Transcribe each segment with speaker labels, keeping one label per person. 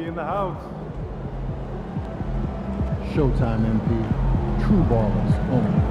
Speaker 1: MP in the house.
Speaker 2: Showtime, MP. True ballers only.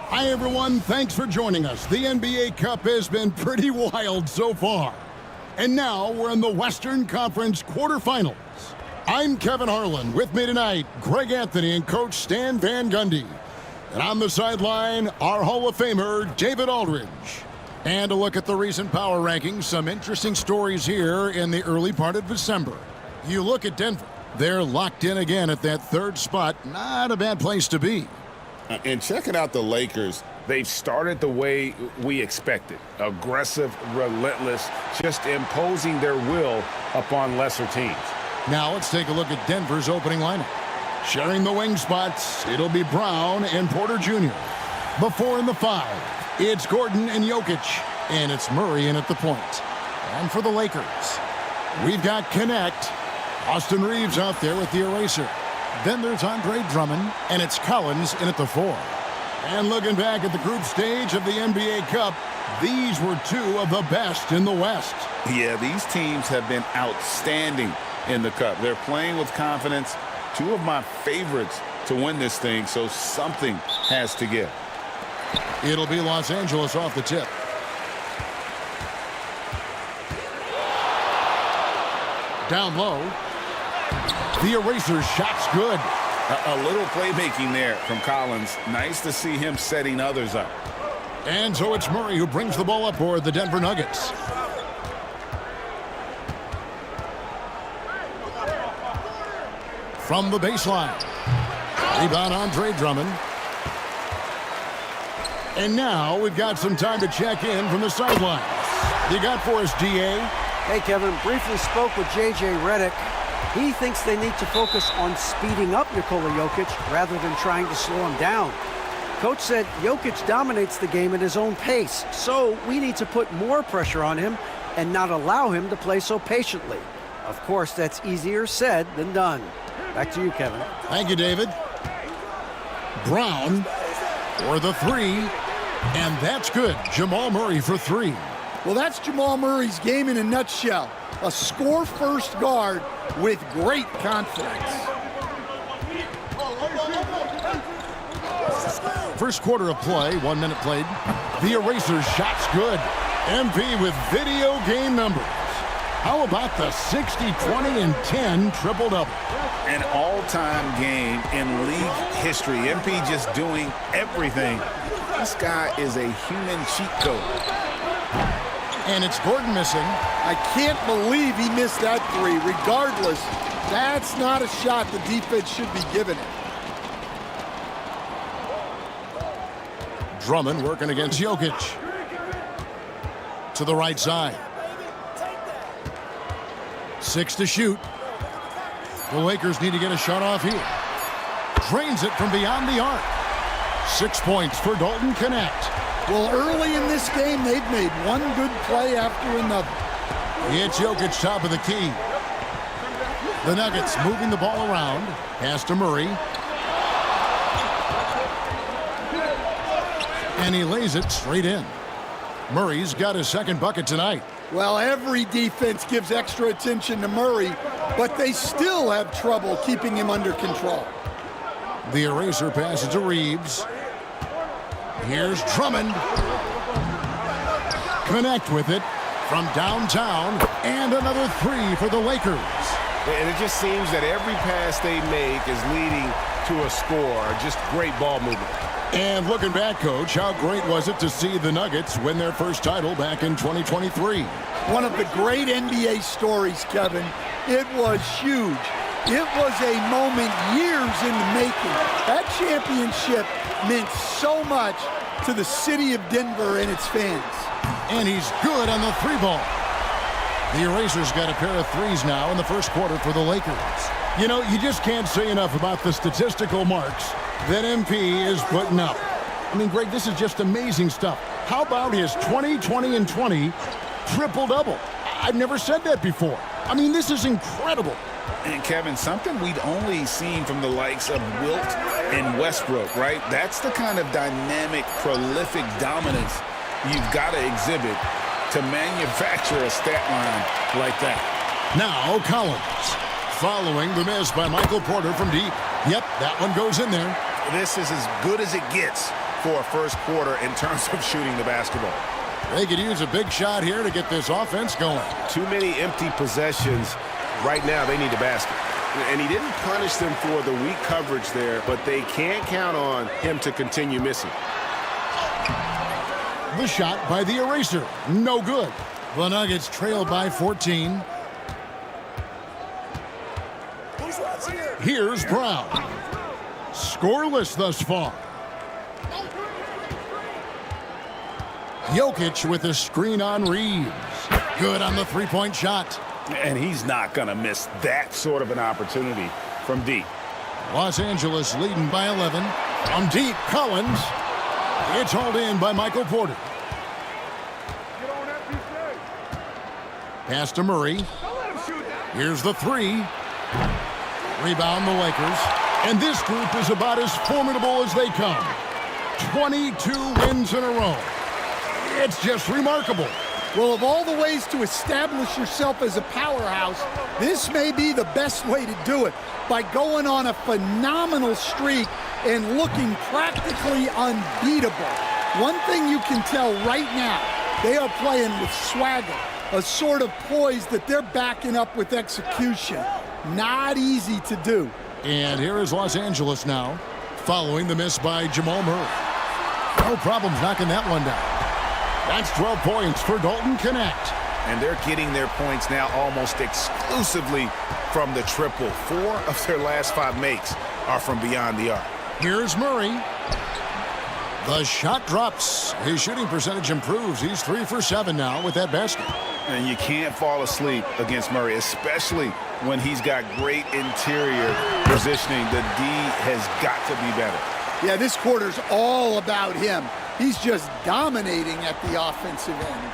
Speaker 3: Hi, everyone. Thanks for joining us. The NBA Cup has been pretty wild so far. And now we're in the Western Conference quarterfinals. I'm Kevin Harlan. With me tonight, Greg Anthony and Coach Stan Van Gundy. And on the sideline, our Hall of Famer, David Aldridge. And a look at the recent power rankings. Some interesting stories here in the early part of December. You look at Denver. They're locked in again at that third spot. Not a bad place to be.
Speaker 4: And checking out the Lakers, they've started the way we expected. Aggressive, relentless, just imposing their will upon lesser teams.
Speaker 3: Now let's take a look at Denver's opening lineup. Sharing the wing spots, it'll be Brown and Porter Jr. The 4 and the 5, it's Gordon and Jokic. And it's Murray in at the point. And for the Lakers, we've got Connect. Austin Reeves out there with the eraser. Then there's Andre Drummond, and it's Collins in at the 4. And looking back at the group stage of the NBA Cup, these were two of the best in the West.
Speaker 4: Yeah, these teams have been outstanding in the Cup. They're playing with confidence. Two of my favorites to win this thing, so something has to give.
Speaker 3: It'll be Los Angeles off the tip. Down low. The eraser shot's good.
Speaker 4: A little playmaking there from Collins. Nice to see him setting others up.
Speaker 3: And so it's Murray who brings the ball up for the Denver Nuggets. From the baseline. Rebound Andre Drummond. And now we've got some time to check in from the sidelines. You got for us, DA?
Speaker 5: Hey, Kevin. Briefly spoke with J.J. Redick. He thinks they need to focus on speeding up Nikola Jokic rather than trying to slow him down. Coach said Jokic dominates the game at his own pace, so we need to put more pressure on him and not allow him to play so patiently. Of course, that's easier said than done. Back to you, Kevin.
Speaker 3: Thank you, David. Brown for the 3, and that's good. Jamal Murray for 3.
Speaker 6: Well, that's Jamal Murray's game in a nutshell. A score-first guard with great confidence.
Speaker 3: First quarter of play, 1 minute played. The eraser shot's good. MP with video game numbers. How about the 60, 20, and 10 triple-double?
Speaker 4: An all-time game in league history. MP just doing everything. This guy is a human cheat code.
Speaker 3: And it's Gordon missing.
Speaker 6: I can't believe he missed that 3. Regardless, that's not a shot the defense should be giving it.
Speaker 3: Drummond working against Jokic. To the right side. 6 to shoot. The Lakers need to get a shot off here. Drains it from beyond the arc. 6 points for Dalton Connect.
Speaker 6: Well, early in this game, they've made one good play after another.
Speaker 3: It's Jokic top of the key. The Nuggets moving the ball around. Pass to Murray. And he lays it straight in. Murray's got his second bucket tonight.
Speaker 6: Well, every defense gives extra attention to Murray, but they still have trouble keeping him under control.
Speaker 3: The eraser passes to Reeves. Here's Drummond. Connect with it from downtown, and another three for the Lakers.
Speaker 4: And it just seems that every pass they make is leading to a score. Just great ball movement.
Speaker 3: And looking back, Coach, how great was it to see the Nuggets win their first title back in 2023?
Speaker 6: One of the great NBA stories, Kevin. It was huge. It was a moment years in the making. That championship meant so much to the city of Denver and its fans.
Speaker 3: And he's good on the three ball. The Erasers got a pair of threes now in the first quarter for the Lakers. You know, you just can't say enough about the statistical marks that MP is putting up. I mean, Greg, this is just amazing stuff. How about his 20, 20, and 20 triple-double? I've never said that before. I mean, this is incredible.
Speaker 4: And Kevin, something we'd only seen from the likes of Wilt and Westbrook, right? That's the kind of dynamic, prolific dominance you've got to exhibit to manufacture a stat line like that.
Speaker 3: Now Collins, following the miss by Michael Porter from deep. Yep, that one goes in there.
Speaker 4: This is as good as it gets for a first quarter in terms of shooting the basketball.
Speaker 3: They could use a big shot here to get this offense going.
Speaker 4: Too many empty possessions. Right now, they need a basket. And he didn't punish them for the weak coverage there, but they can't count on him to continue missing.
Speaker 3: The shot by the eraser. No good. The Nuggets trail by 14. Here's Brown. Scoreless thus far. Jokic with a screen on Reeves. Good on the three-point shot.
Speaker 4: And he's not going to miss that sort of an opportunity from deep.
Speaker 3: Los Angeles leading by 11. From deep, Collins. It's hauled in by Michael Porter. Pass to Murray. Here's the three. Rebound the Lakers. And this group is about as formidable as they come. 22 wins in a row. It's just remarkable.
Speaker 6: Well, of all the ways to establish yourself as a powerhouse, this may be the best way to do it, by going on a phenomenal streak and looking practically unbeatable. One thing you can tell right now, they are playing with swagger, a sort of poise that they're backing up with execution. Not easy to do.
Speaker 3: And here is Los Angeles now, following the miss by Jamal Murray. No problems knocking that one down. That's 12 points for Dalton Connect.
Speaker 4: And they're getting their points now almost exclusively from the triple. 4 of their last 5 makes are from beyond the arc.
Speaker 3: Here's Murray. The shot drops. His shooting percentage improves. He's 3 for 7 now with that basket.
Speaker 4: And you can't fall asleep against Murray, especially when he's got great interior positioning. The D has got to be better.
Speaker 6: Yeah, this quarter's all about him. He's just dominating at the offensive end.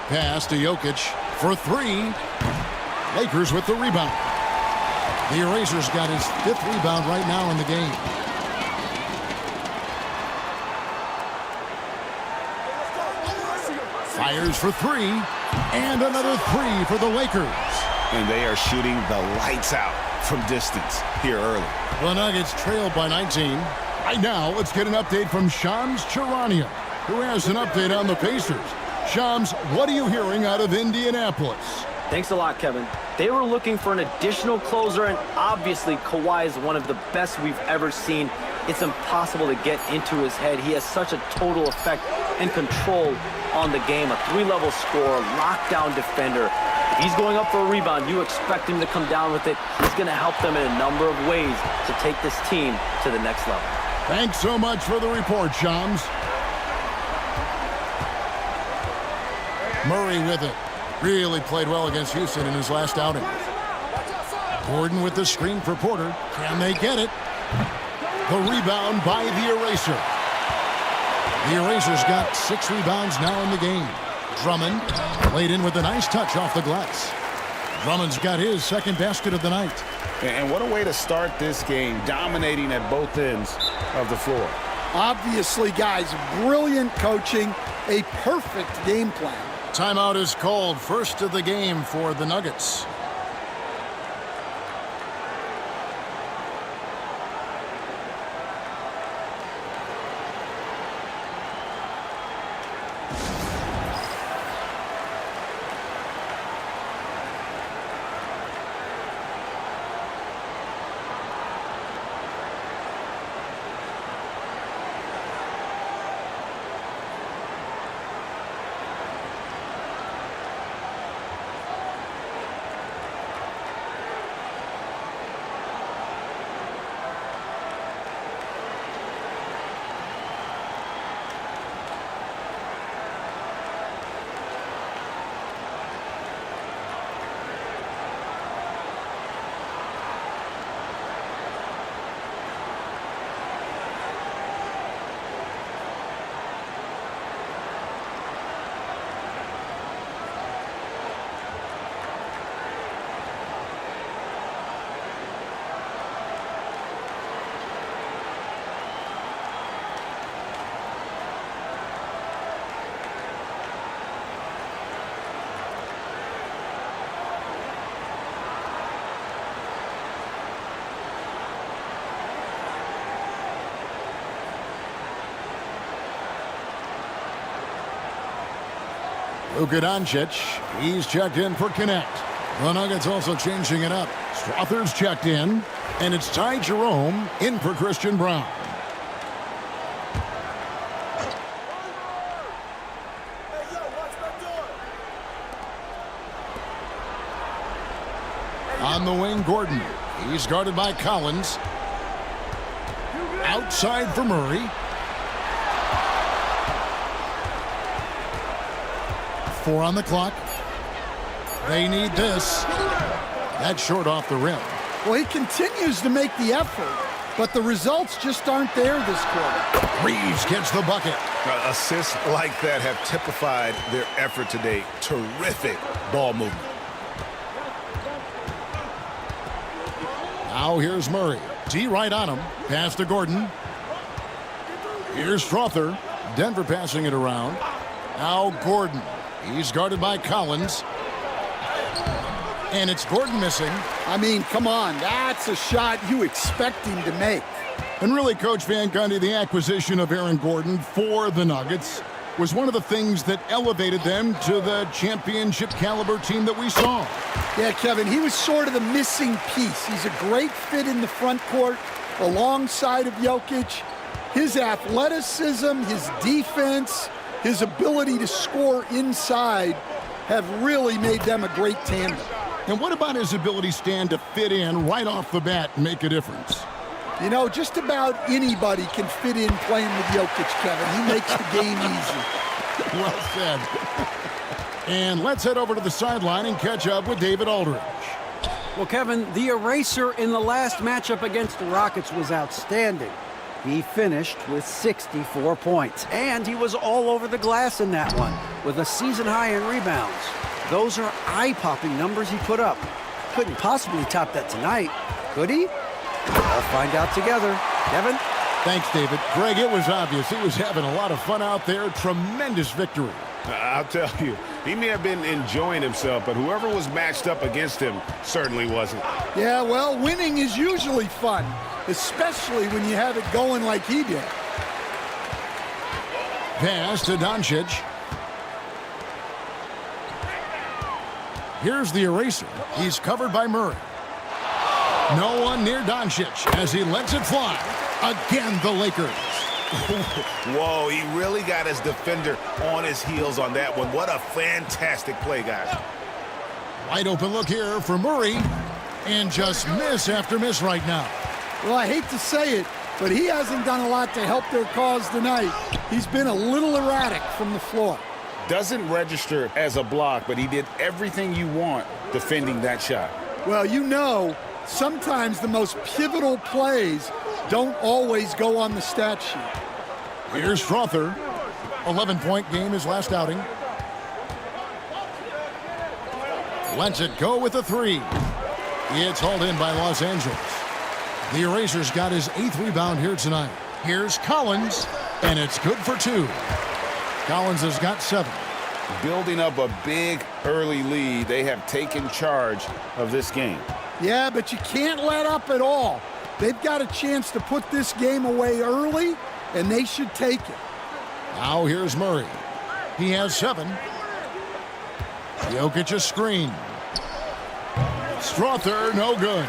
Speaker 3: Pass to Jokic for 3. Lakers with the rebound. The Erasers got his 5th rebound right now in the game. Fires for 3. And another 3 for the Lakers.
Speaker 4: And they are shooting the lights out from distance here early.
Speaker 3: The Nuggets trail by 19. Right now, let's get an update from Shams Charania, who has an update on the Pacers. Shams, what are you hearing out of Indianapolis?
Speaker 1: Thanks a lot, Kevin. They were looking for an additional closer, and obviously Kawhi is one of the best we've ever seen. It's impossible to get into his head. He has such a total effect and control on the game. A 3-level scorer, lockdown defender. If he's going up for a rebound, you expect him to come down with it. He's going to help them in a number of ways to take this team to the next level.
Speaker 3: Thanks so much for the report, Shams. Murray with it. Really played well against Houston in his last outing. Gordon with the screen for Porter. Can they get it? The rebound by the Eraser. The Erasers got 6 rebounds now in the game. Drummond laid in with a nice touch off the glass. Drummond's got his 2nd basket of the night.
Speaker 4: And what a way to start this game, dominating at both ends of the floor.
Speaker 6: Obviously, guys, brilliant coaching, a perfect game plan.
Speaker 3: Timeout is called. First of the game for the Nuggets. Luka Doncic, he's checked in for Connect. The Nuggets also changing it up. Strother's checked in, and it's Ty Jerome in for Christian Brown. On the wing, Gordon. He's guarded by Collins. Outside for Murray. 4 on the clock. They need this. That's short off the rim.
Speaker 6: Well, he continues to make the effort, but the results just aren't there this quarter.
Speaker 3: Reeves gets the bucket.
Speaker 4: Assists like that have typified their effort today. Terrific ball movement.
Speaker 3: Now here's Murray. T right on him. Pass to Gordon. Here's Strother. Denver passing it around. Now Gordon. He's guarded by Collins. And it's Gordon missing.
Speaker 6: I mean, come on. That's a shot you expect him to make.
Speaker 3: And really, Coach Van Gundy, the acquisition of Aaron Gordon for the Nuggets was one of the things that elevated them to the championship caliber team that we saw.
Speaker 6: Yeah, Kevin, he was sort of the missing piece. He's a great fit in the front court alongside of Jokic. His athleticism, his defense, his ability to score inside have really made them a great tandem.
Speaker 3: And what about his ability, Stan, to fit in right off the bat and make a difference?
Speaker 6: You know, just about anybody can fit in playing with Jokic, Kevin. He makes the game easy.
Speaker 3: Well said. And let's head over to the sideline and catch up with David Aldridge.
Speaker 5: Well, Kevin, the eraser in the last matchup against the Rockets was outstanding. He finished with 64 points, and he was all over the glass in that one with a season high in rebounds. Those are eye-popping numbers he put up. Couldn't possibly top that tonight, could he? We'll find out together. Kevin?
Speaker 3: Thanks, David. Greg, it was obvious. He was having a lot of fun out there. Tremendous victory.
Speaker 7: I'll tell you, he may have been enjoying himself, but whoever was matched up against him certainly wasn't.
Speaker 6: Yeah, well, winning is usually fun, especially when you have it going like he did.
Speaker 3: Pass to Doncic. Here's the eraser. He's covered by Murray. No one near Doncic as he lets it fly. Again, the Lakers.
Speaker 4: Whoa, he really got his defender on his heels on that one. What a fantastic play, guys.
Speaker 3: Wide open look here for Murray. And just miss after miss right now.
Speaker 6: Well, I hate to say it, but he hasn't done a lot to help their cause tonight. He's been a little erratic from the floor.
Speaker 7: Doesn't register as a block, but he did everything you want defending that shot.
Speaker 6: Well, you know, sometimes the most pivotal plays don't always go on the stat sheet.
Speaker 3: Here's Strother. 11-point game his last outing. Lets it go with a 3. It's hauled in by Los Angeles. The eraser's got his 8th rebound here tonight. Here's Collins, and it's good for 2. Collins has got 7.
Speaker 4: Building up a big early lead, they have taken charge of this game.
Speaker 6: Yeah, but you can't let up at all. They've got a chance to put this game away early, and they should take it.
Speaker 3: Now here's Murray. He has 7. Jokic a screen. Strother, no good.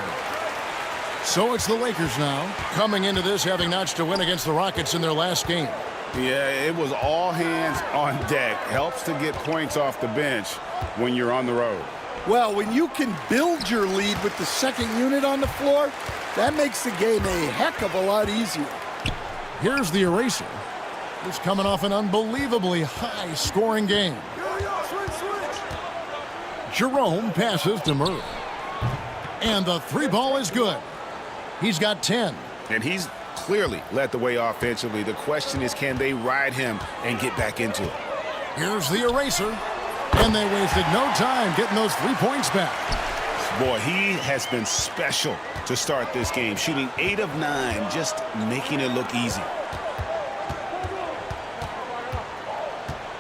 Speaker 3: So it's the Lakers now, coming into this having notched a win against the Rockets in their last game.
Speaker 4: Yeah, it was all hands on deck. Helps to get points off the bench when you're on the road.
Speaker 6: Well, when you can build your lead with the second unit on the floor, that makes the game a heck of a lot easier.
Speaker 3: Here's the eraser. He's coming off an unbelievably high-scoring game. Jerome passes to Murray. And the 3-ball is good. He's got 10.
Speaker 4: And he's clearly led the way offensively. The question is, can they ride him and get back into it?
Speaker 3: Here's the eraser. And they wasted no time getting those 3 points back.
Speaker 4: Boy, he has been special to start this game, shooting 8 of 9, just making it look easy.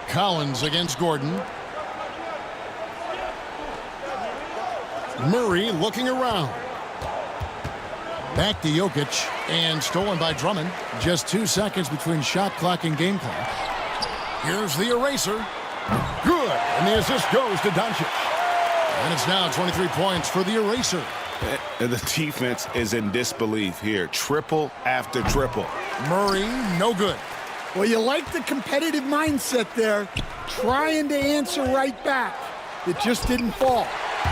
Speaker 3: Collins against Gordon. Murray looking around. Back to Jokic, and stolen by Drummond. Just 2 seconds between shot clock and game clock. Here's the eraser. Good, and the assist goes to Doncic. And it's now 23 points for the eraser.
Speaker 4: The defense is in disbelief here. Triple after triple.
Speaker 3: Murray, no good.
Speaker 6: Well, you like the competitive mindset there, trying to answer right back. It just didn't fall.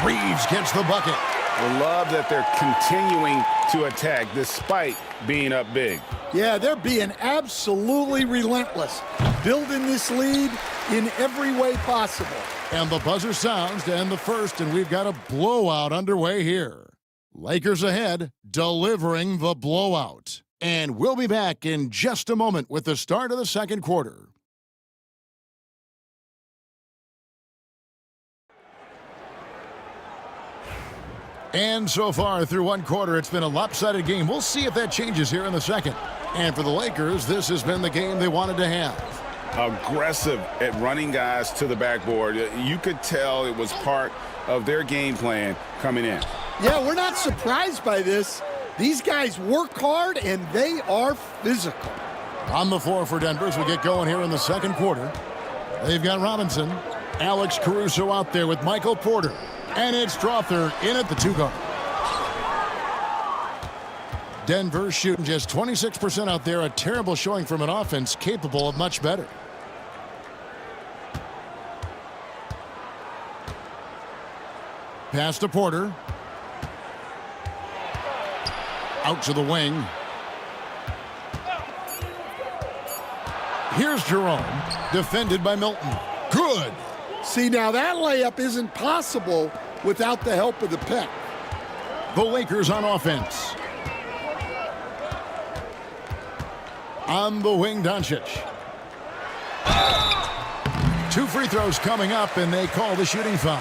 Speaker 3: Reeves gets the bucket.
Speaker 4: I love that they're continuing to attack despite being up big.
Speaker 6: Yeah, they're being absolutely relentless, building this lead in every way possible.
Speaker 3: And the buzzer sounds to end the first, and we've got a blowout underway here. Lakers ahead, delivering the blowout. And we'll be back in just a moment with the start of the second quarter. And so far through one quarter, it's been a lopsided game. We'll see if that changes here in the second. And for the Lakers, this has been the game they wanted to have.
Speaker 4: Aggressive at running guys to the backboard. You could tell it was part of their game plan coming in.
Speaker 6: Yeah, we're not surprised by this. These guys work hard, and they are physical.
Speaker 3: On the floor for Denver as we get going here in the second quarter. They've got Robinson, Alex Caruso out there with Michael Porter. And it's Strother in at the 2-guard. Denver shooting just 26% out there. A terrible showing from an offense capable of much better. Pass to Porter. Out to the wing. Here's Jerome. Defended by Milton. Good.
Speaker 6: See, now that layup isn't possible without the help of the pick.
Speaker 3: The Lakers on offense. On the wing, Doncic. 2 free throws coming up, and they call the shooting foul.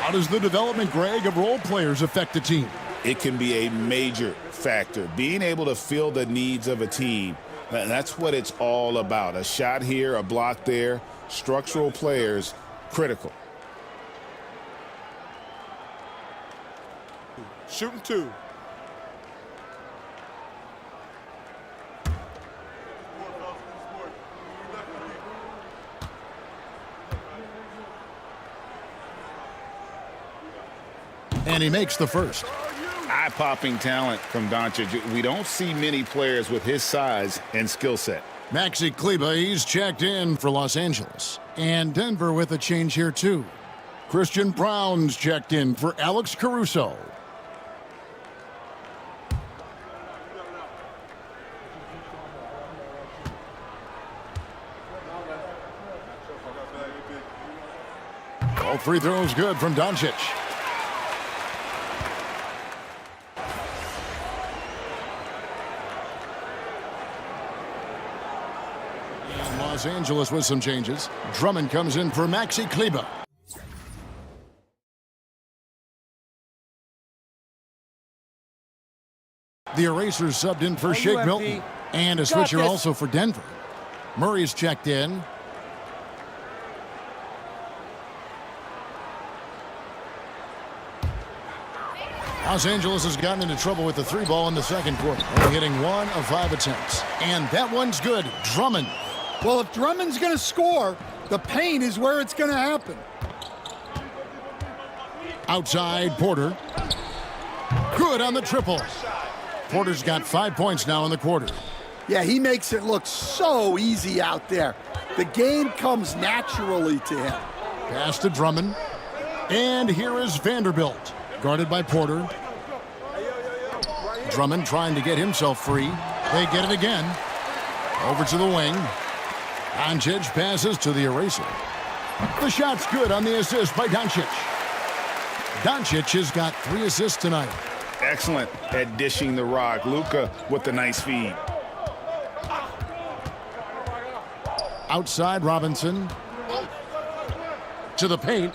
Speaker 3: How does the development, Greg, of role players affect the team?
Speaker 4: It can be a major factor. Being able to fill the needs of a team, that's what it's all about. A shot here, a block there. Structural players, critical.
Speaker 7: Shooting 2.
Speaker 3: And he makes the first.
Speaker 4: Eye-popping talent from Doncic. We don't see many players with his size and skill set.
Speaker 3: Maxi Kleber, he's checked in for Los Angeles. And Denver with a change here, too. Christian Brown's checked in for Alex Caruso. All free throws good from Doncic. Los Angeles with some changes. Drummond comes in for Maxi Kleber. The Erasers subbed in for Shake Milton. And a switcher also for Denver. Murray's checked in. Los Angeles has gotten into trouble with the 3-ball in the second quarter, only hitting 1 of 5 attempts. And that one's good. Drummond.
Speaker 6: Well, if Drummond's going to score, the paint is where it's going to happen.
Speaker 3: Outside, Porter. Good on the triple. Porter's got 5 points now in the quarter.
Speaker 6: Yeah, he makes it look so easy out there. The game comes naturally to him.
Speaker 3: Pass to Drummond. And here is Vanderbilt, guarded by Porter. Drummond trying to get himself free. They get it again. Over to the wing. Doncic passes to the Eraser. The shot's good on the assist by Doncic. Doncic has got 3 assists tonight.
Speaker 4: Excellent at dishing the rock. Luka with the nice feed.
Speaker 3: Outside, Robinson. To the paint.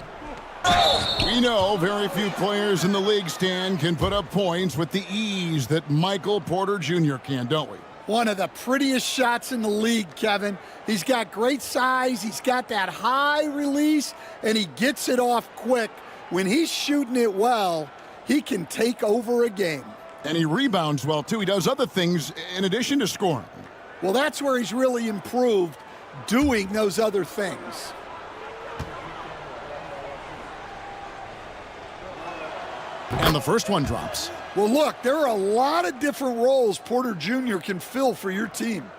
Speaker 3: We know very few players in the league, Stan, can put up points with the ease that Michael Porter Jr. can, don't we?
Speaker 6: One of the prettiest shots in the league, Kevin. He's got great size, he's got that high release, and he gets it off quick. When he's shooting it well, he can take over a game.
Speaker 3: And he rebounds well, too. He does other things in addition to scoring.
Speaker 6: Well, that's where he's really improved, doing those other things.
Speaker 3: And the first one drops.
Speaker 6: Well, look, there are a lot of different roles Porter Jr. can fill for your team.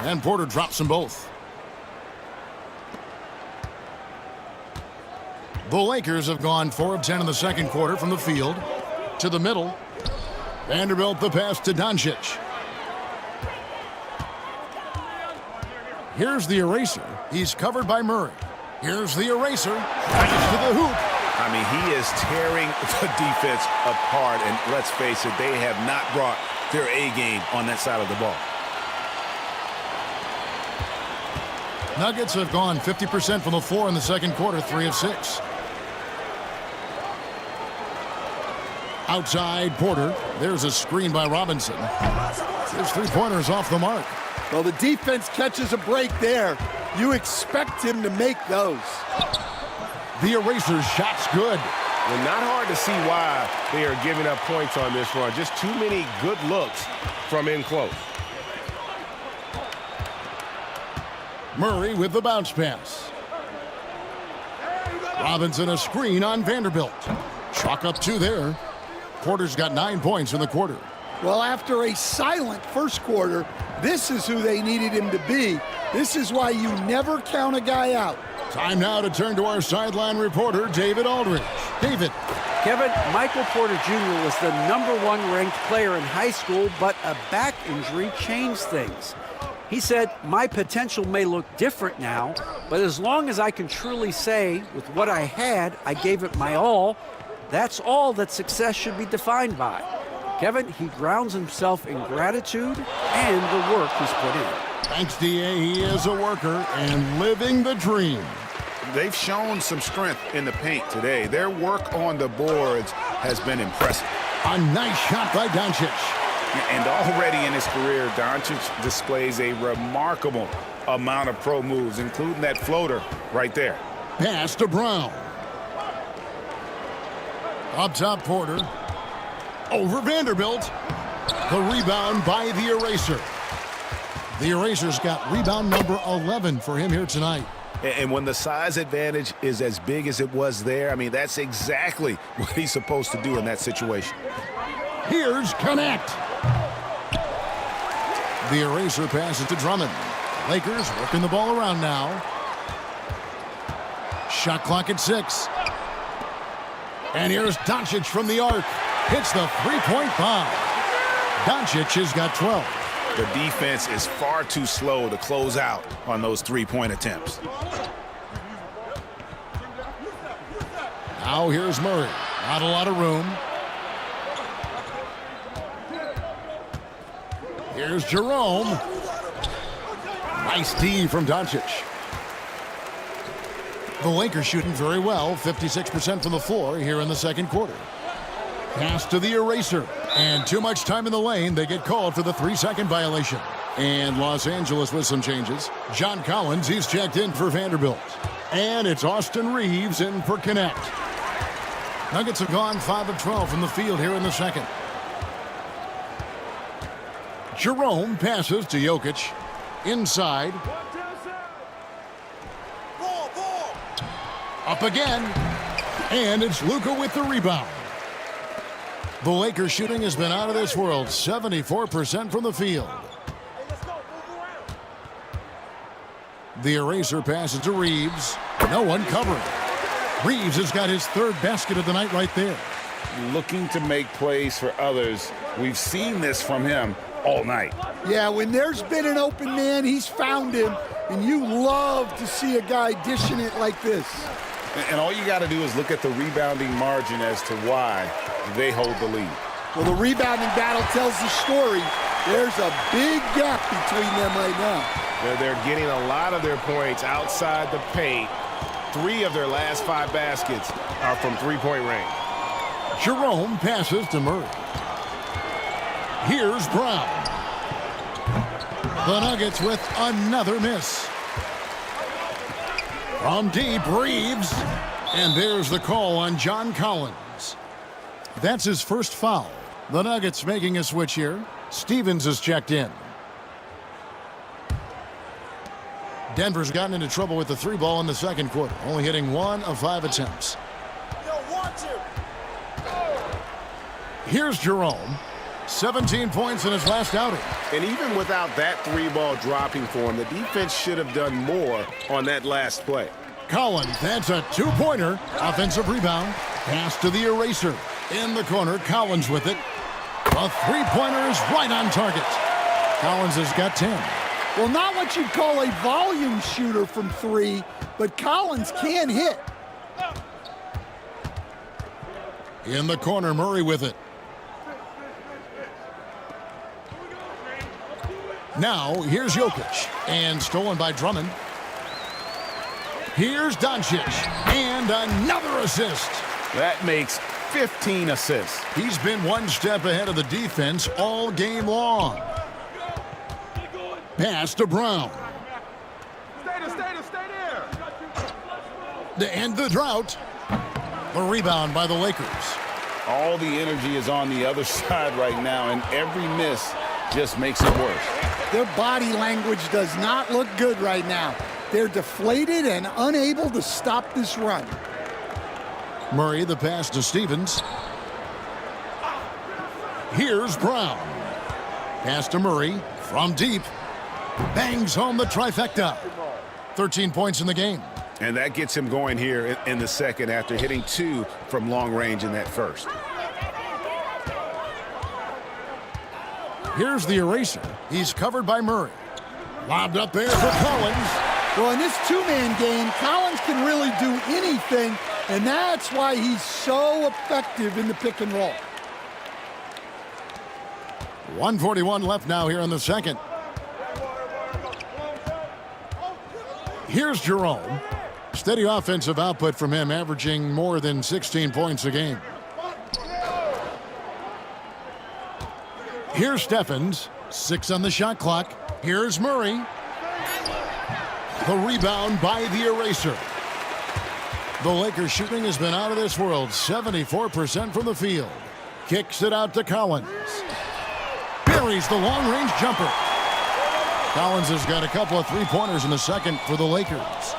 Speaker 3: And Porter drops them both. The Lakers have gone 4 of 10 in the second quarter from the field. To the middle. Vanderbilt the pass to Doncic. Here's the Eraser. He's covered by Murray. Here's the Eraser. Pass to the hoop.
Speaker 4: I mean, he is tearing the defense apart. And let's face it, they have not brought their A game on that side of the ball.
Speaker 3: Nuggets have gone 50% from the floor in the second quarter, 3 of 6. Outside, Porter. There's a screen by Robinson. His 3-pointers off the mark.
Speaker 6: Well, the defense catches a break there. You expect him to make those.
Speaker 3: The Eraser's shot's good.
Speaker 7: Well, not hard to see why they are giving up points on this run. Just too many good looks from in close.
Speaker 3: Murray with the bounce pass. Robinson a screen on Vanderbilt. Chalk up 2 there. Porter's got 9 points in the quarter.
Speaker 6: Well, after a silent first quarter, this is who they needed him to be. This is why you never count a guy out.
Speaker 3: Time now to turn to our sideline reporter, David Aldridge. David.
Speaker 5: Kevin, Michael Porter Jr. was the #1 ranked player in high school, but a back injury changed things. He said, my potential may look different now, but as long as I can truly say, with what I had, I gave it my all, that's all that success should be defined by. Kevin, he grounds himself in gratitude and the work he's put in.
Speaker 3: Thanks, D.A. He is a worker and living the dream.
Speaker 4: They've shown some strength in the paint today. Their work on the boards has been impressive.
Speaker 3: A nice shot by Doncic.
Speaker 4: And already in his career, Doncic displays a remarkable amount of pro moves, including that floater right there.
Speaker 3: Pass to Brown. Up top, Porter. Over Vanderbilt. The rebound by the Eraser. The Eraser's got rebound number 11 for him here tonight.
Speaker 4: And when the size advantage is as big as it was there, I mean, that's exactly what he's supposed to do in that situation.
Speaker 3: Here's Connect. The Eraser passes to Drummond. Lakers working the ball around now. Shot clock at 6. And here's Doncic from the arc. Hits the 3-point bomb. Doncic has got 12.
Speaker 4: The defense is far too slow to close out on those 3-point attempts.
Speaker 3: Now here's Murray. Not a lot of room. Here's Jerome. Nice D from Doncic. The Lakers shooting very well, 56% from the floor here in the second quarter. Pass to the eraser. And too much time in the lane. They get called for the 3-second violation. And Los Angeles with some changes. John Collins, he's checked in for Vanderbilt. And it's Austin Reeves in for Connect. Nuggets have gone 5 of 12 from the field here in the second. Jerome passes to Jokic. Inside. Up again. And it's Luka with the rebound. The Lakers shooting has been out of this world. 74% from the field. The eraser passes to Reeves. No one covering. Reeves has got his 3rd basket of the night right there.
Speaker 4: Looking to make plays for others. We've seen this from him all night.
Speaker 6: Yeah, when there's been an open man, he's found him, and you love to see a guy dishing it like this.
Speaker 4: And all you got to do is look at the rebounding margin as to why they hold the lead.
Speaker 6: Well, the rebounding battle tells the story. There's a big gap between them right now.
Speaker 7: They're getting a lot of their points outside the paint. 3 of their last 5 baskets are from three-point range.
Speaker 3: Jerome passes to Murray. Here's Brown. The Nuggets with another miss. From deep, Reeves. And there's the call on John Collins. That's his first foul. The Nuggets making a switch here. Stevens is checked in. Denver's gotten into trouble with the 3 ball in the second quarter, only hitting 1 of 5 attempts. Here's Jerome. 17 points in his last outing.
Speaker 7: And even without that 3 ball dropping for him, the defense should have done more on that last play.
Speaker 3: Collins, that's a 2-pointer. Offensive rebound. Pass to the eraser. In the corner, Collins with it. A 3-pointer is right on target. Collins has got 10.
Speaker 6: Well, not what you'd call a volume shooter from 3, but Collins can hit.
Speaker 3: In the corner, Murray with it. Now, here's Jokic. And stolen by Drummond. Here's Doncic. And another assist.
Speaker 7: That makes 15 assists.
Speaker 3: He's been one step ahead of the defense all game long. Pass to Brown.
Speaker 7: Stay there.
Speaker 3: To end the drought. The rebound by the Lakers.
Speaker 4: All the energy is on the other side right now, and every miss just makes it worse.
Speaker 6: Their body language does not look good right now. They're deflated and unable to stop this run.
Speaker 3: Murray, the pass to Stevens. Here's Brown. Pass to Murray from deep. Bangs home the trifecta. 13 points in the game.
Speaker 4: And that gets him going here in the second after hitting 2 from long range in that first.
Speaker 3: Here's the eraser. He's covered by Murray. Lobbed up there for Collins.
Speaker 6: Well, in this 2-man game, Collins can really do anything, and that's why he's so effective in the pick and roll.
Speaker 3: 1:41 left now here in the second. Here's Jerome. Steady offensive output from him, averaging more than 16 points a game. Here's Stephens. 6 on the shot clock. Here's Murray. The rebound by the eraser. The Lakers shooting has been out of this world. 74% from the field. Kicks it out to Collins. Buries the long-range jumper. Collins has got a couple of 3-pointers in the second for the Lakers.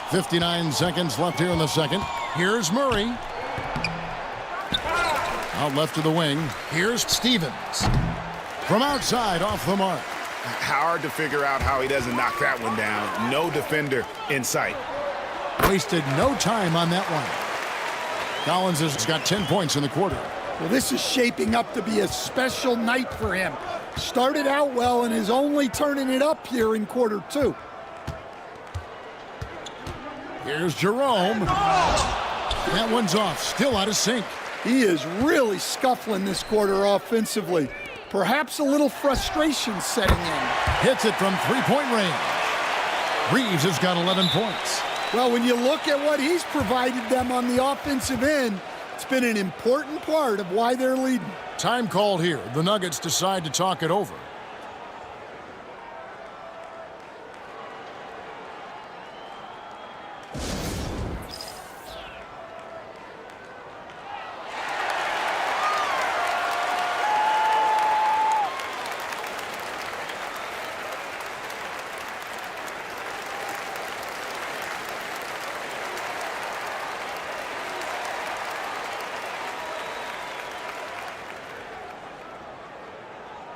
Speaker 3: 59 seconds left here in the second. Here's Murray. Out left to the wing. Here's Stevens. From outside, off the mark.
Speaker 4: Hard to figure out how he doesn't knock that one down. No defender in sight.
Speaker 3: Wasted no time on that one. Collins has got 10 points in the quarter.
Speaker 6: Well, this is shaping up to be a special night for him. Started out well and is only turning it up here in quarter 2.
Speaker 3: Here's Jerome. That one's off, still out of sync.
Speaker 6: He is really scuffling this quarter offensively. Perhaps a little frustration setting in.
Speaker 3: Hits it from three-point range. Reeves has got 11 points.
Speaker 6: Well, when you look at what he's provided them on the offensive end, it's been an important part of why they're leading.
Speaker 3: Time called here. The Nuggets decide to talk it over.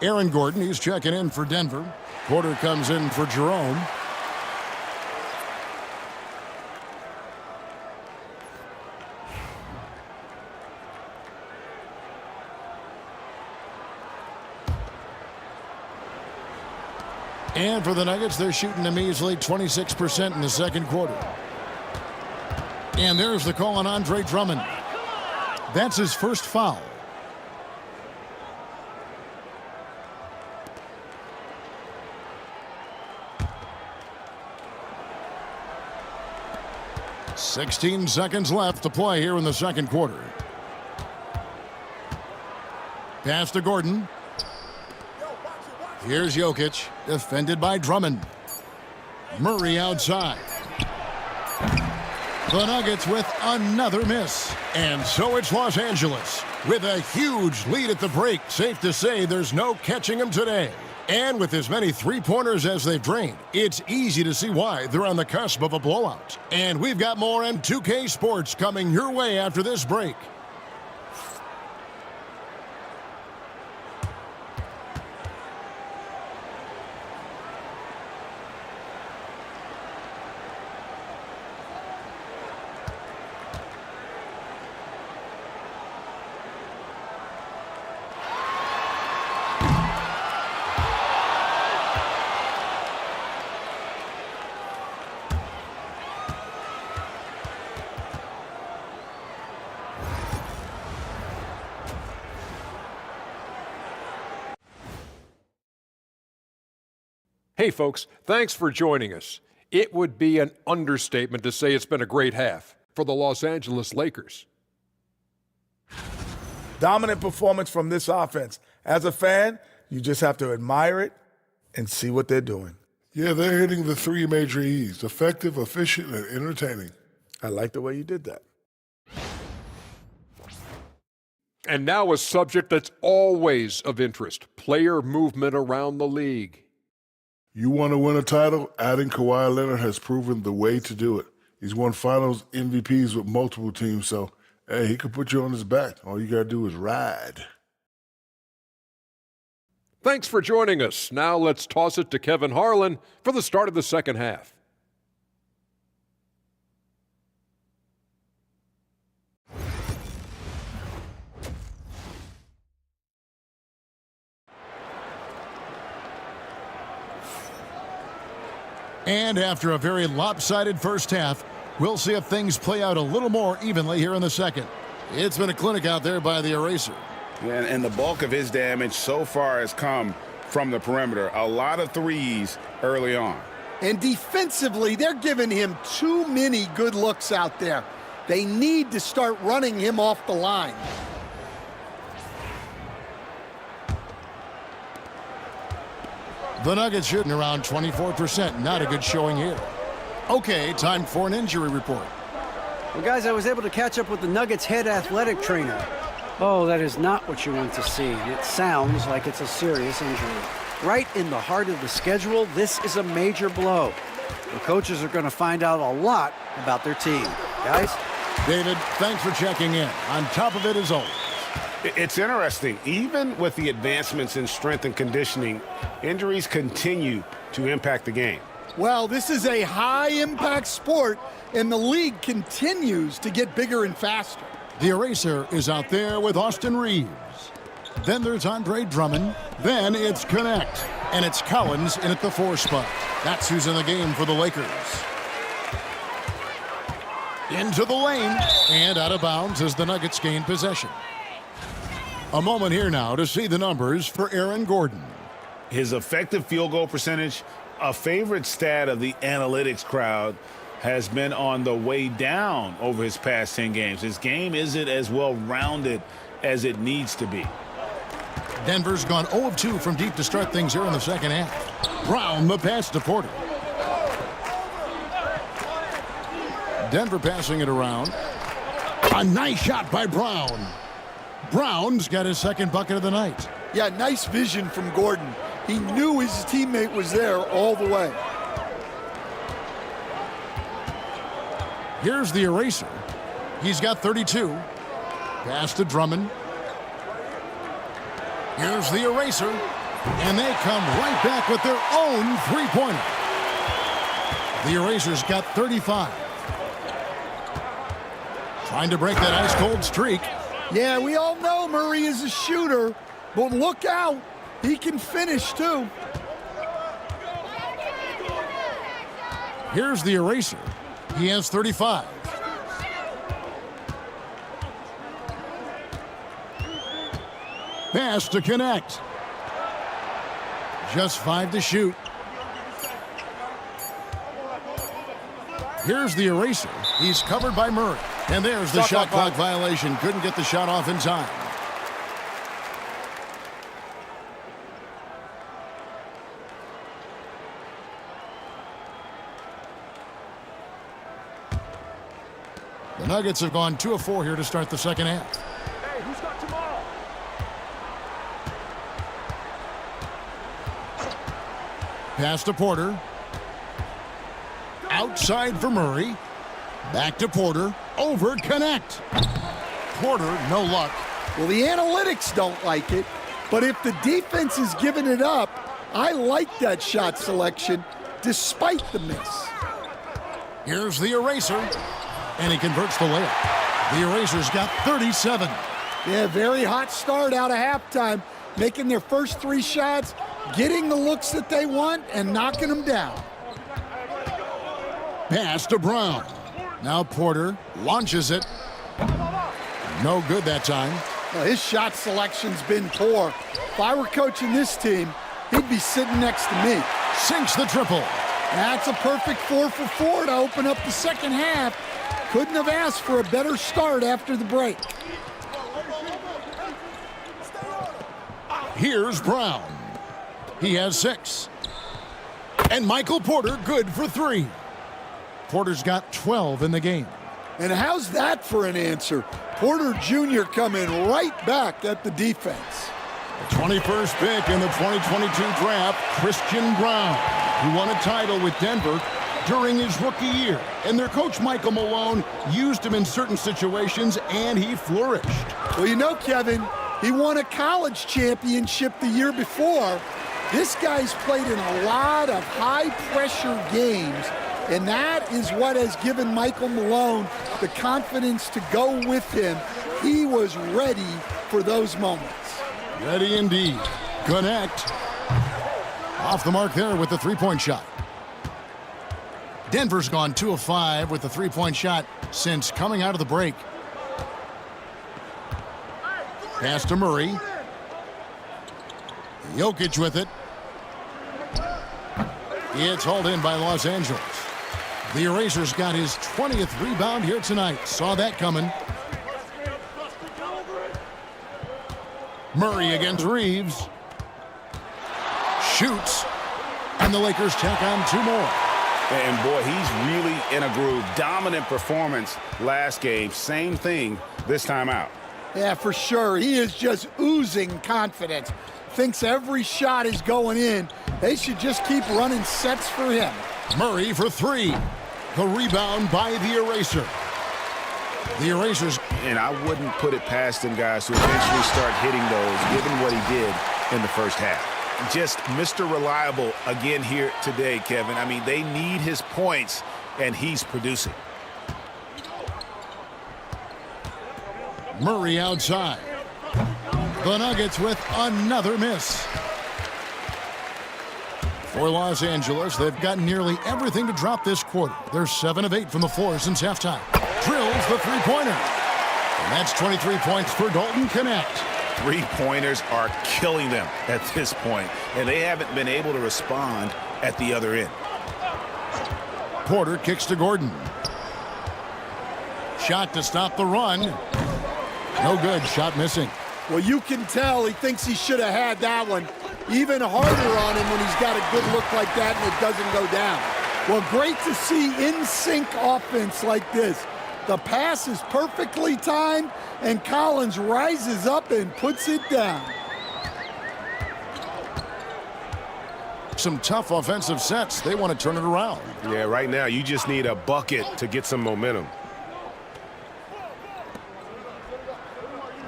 Speaker 3: Aaron Gordon, he's checking in for Denver. Porter comes in for Jerome. And for the Nuggets, they're shooting a measly 26% in the second quarter. And there's the call on Andre Drummond. That's his first foul. "16 seconds left to play here in the second quarter." Pass to Gordon. Here's Jokic, defended by Drummond. Murray outside. The Nuggets with another miss. And so it's Los Angeles with a huge lead at the break. Safe to say there's no catching them today. And with as many three-pointers as they've drained, it's easy to see why they're on the cusp of a blowout. And we've got more M2K Sports coming your way after this break.
Speaker 8: Hey folks, thanks for joining us. It would be an understatement to say it's been a great half for the Los Angeles Lakers.
Speaker 9: Dominant performance from this offense. As a fan, you just have to admire it and see what they're doing.
Speaker 10: Yeah, they're hitting the three major E's: effective, efficient, and entertaining.
Speaker 9: I like the way you did that.
Speaker 8: And now a subject that's always of interest: player movement around the league.
Speaker 10: You want to win a title? Adding Kawhi Leonard has proven the way to do it. He's won finals MVPs with multiple teams, so, hey, he could put you on his back. All you got to do is ride.
Speaker 8: Thanks for joining us. Now let's toss it to Kevin Harlan for the start of the second half.
Speaker 3: And after a very lopsided first half, we'll see if things play out a little more evenly here in the second. It's been a clinic out there by the eraser.
Speaker 4: And the bulk of his damage so far has come from the perimeter. A lot of threes early on.
Speaker 6: And defensively, they're giving him too many good looks out there. They need to start running him off the line.
Speaker 3: The Nuggets shooting around 24%. Not a good showing here. Okay, time for an injury report.
Speaker 5: Well, guys, I was able to catch up with the Nuggets head athletic trainer. Oh, that is not what you want to see. It sounds like it's a serious injury. Right in the heart of the schedule, this is a major blow. The coaches are going to find out a lot about their team. Guys?
Speaker 3: David, thanks for checking in. On top of it as always.
Speaker 7: It's interesting. Even with the advancements in strength and conditioning, injuries continue to impact the game.
Speaker 6: Well, this is a high-impact sport, and the league continues to get bigger and faster.
Speaker 3: The eraser is out there with Austin Reeves. Then there's Andre Drummond. Then it's Connect. And it's Collins in at the 4 spot. That's who's in the game for the Lakers. Into the lane and out of bounds as the Nuggets gain possession. A moment here now to see the numbers for Aaron Gordon.
Speaker 4: His effective field goal percentage, a favorite stat of the analytics crowd, has been on the way down over his past 10 games. His game isn't as well-rounded as it needs to be.
Speaker 3: Denver's gone 0 of 2 from deep to start things here in the second half. Brown the pass to Porter. Denver passing it around. A nice shot by Brown. Brown's got his second bucket of the night.
Speaker 6: Yeah, nice vision from Gordon. He knew his teammate was there all the way.
Speaker 3: Here's the eraser. He's got 32. Pass to Drummond. Here's the eraser. And they come right back with their own three-pointer. The eraser's got 35. Trying to break that ice-cold streak.
Speaker 6: Yeah, we all know Murray is a shooter, but look out. He can finish, too.
Speaker 3: Here's the eraser. He has 35. Pass to connect. Just 5 to shoot. Here's the eraser. He's covered by Murray. And there's the shot clock violation. Couldn't get the shot off in time. The Nuggets have gone 2 of 4 here to start the second half.
Speaker 7: Hey, who's got tomorrow?
Speaker 3: Pass to Porter. Outside for Murray. Back to Porter. Over connect. Porter, no luck.
Speaker 6: Well, the analytics don't like it, but if the defense is giving it up, I like that shot selection despite the miss.
Speaker 3: Here's the eraser. And he converts the layup. The eraser's got 37.
Speaker 6: Yeah, very hot start out of halftime, making their first 3 shots, getting the looks that they want, and knocking them down.
Speaker 3: Pass to Brown. Now Porter launches it. No good that time.
Speaker 6: Well, his shot selection's been poor. If I were coaching this team, he'd be sitting next to me.
Speaker 3: Sinks the triple.
Speaker 6: That's a perfect 4 for 4 to open up the second half. Couldn't have asked for a better start after the break.
Speaker 3: Here's Brown. He has 6. And Michael Porter good for 3. Porter's got 12 in the game.
Speaker 6: And how's that for an answer? Porter Jr. coming right back at the defense.
Speaker 3: The 21st pick in the 2022 draft, Christian Brown, who won a title with Denver during his rookie year. And their coach, Michael Malone, used him in certain situations, and he flourished.
Speaker 6: Well, you know, Kevin, he won a college championship the year before. This guy's played in a lot of high-pressure games, and that is what has given Michael Malone the confidence to go with him. He was ready for those moments.
Speaker 3: Ready indeed. Connect. Off the mark there with the three-point shot. Denver's gone 2 of 5 with the three-point shot since coming out of the break. Pass to Murray. Jokic with it. It's hauled in by Los Angeles. The Eraser's got his 20th rebound here tonight. Saw that coming. Murray against Reeves. Shoots. And the Lakers tack on 2 more.
Speaker 4: And boy, he's really in a groove. Dominant performance last game. Same thing this time out.
Speaker 6: Yeah, for sure. He is just oozing confidence. Thinks every shot is going in. They should just keep running sets for him.
Speaker 3: Murray for 3. The rebound by the Eraser. The Erasers.
Speaker 4: And I wouldn't put it past him, guys, to eventually start hitting those, given what he did in the first half. Just Mr. Reliable again here today, Kevin. I mean, they need his points, and he's producing.
Speaker 3: Murray outside. The Nuggets with another miss. For Los Angeles, they've gotten nearly everything to drop this quarter. They're 7 of 8 from the floor since halftime. the three-pointer. And that's 23 points for Dalton Connect.
Speaker 4: Three-pointers are killing them at this point, and they haven't been able to respond at the other end.
Speaker 3: Porter kicks to Gordon. Shot to stop the run. No good. Shot missing.
Speaker 6: Well, you can tell he thinks he should have had that one. Even harder on him when he's got a good look like that and it doesn't go down. Well, great to see in-sync offense like this. The pass is perfectly timed, and Collins rises up and puts it down.
Speaker 3: Some tough offensive sets. They want to turn it around.
Speaker 7: Yeah, right now you just need a bucket to get some momentum.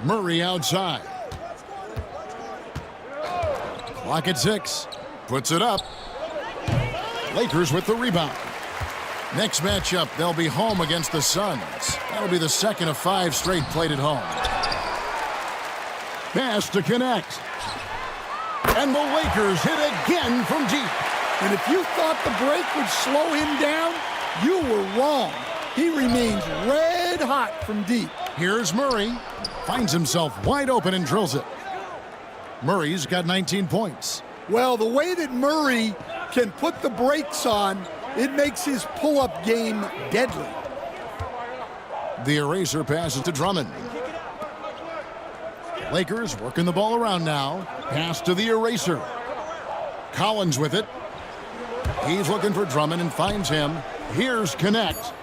Speaker 3: Murray outside. Clock at 6. Puts it up. Lakers with the rebound. Next matchup, they'll be home against the Suns. That'll be the second of 5 straight played at home. Pass to Connect. And the Lakers hit again from deep.
Speaker 6: And if you thought the break would slow him down, you were wrong. He remains red hot from deep.
Speaker 3: Here's Murray. Finds himself wide open and drills it. Murray's got 19 points.
Speaker 6: Well, the way that Murray can put the brakes on, it makes his pull-up game deadly.
Speaker 3: The eraser passes to Drummond. Lakers working the ball around now. Pass to the eraser. Collins with it. He's looking for Drummond and finds him. Here's Connect.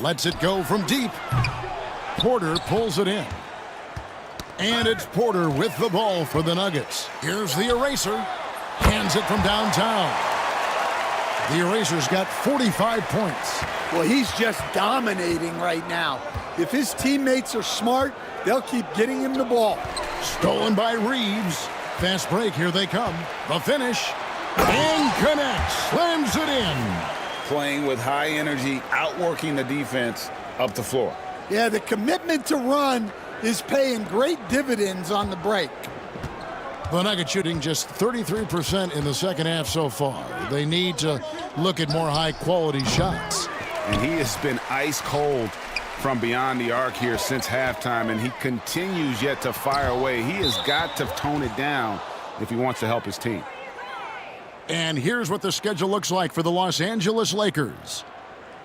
Speaker 3: Lets it go from deep. Porter pulls it in. And it's Porter with the ball for the Nuggets. Here's the eraser. Hands it from downtown. The eraser's got 45 points.
Speaker 6: Well, he's just dominating right now. If his teammates are smart, they'll keep getting him the ball.
Speaker 3: Stolen by Reeves. Fast break, here they come. The finish. And Connect slams it in.
Speaker 4: Playing with high energy, outworking the defense up the floor.
Speaker 6: Yeah, the commitment to run is paying great dividends on the break.
Speaker 3: The Nuggets shooting just 33% in the second half so far. They need to look at more high-quality shots.
Speaker 4: And he has been ice cold from beyond the arc here since halftime, and he continues yet to fire away. He has got to tone it down if he wants to help his team.
Speaker 3: And here's what the schedule looks like for the Los Angeles Lakers.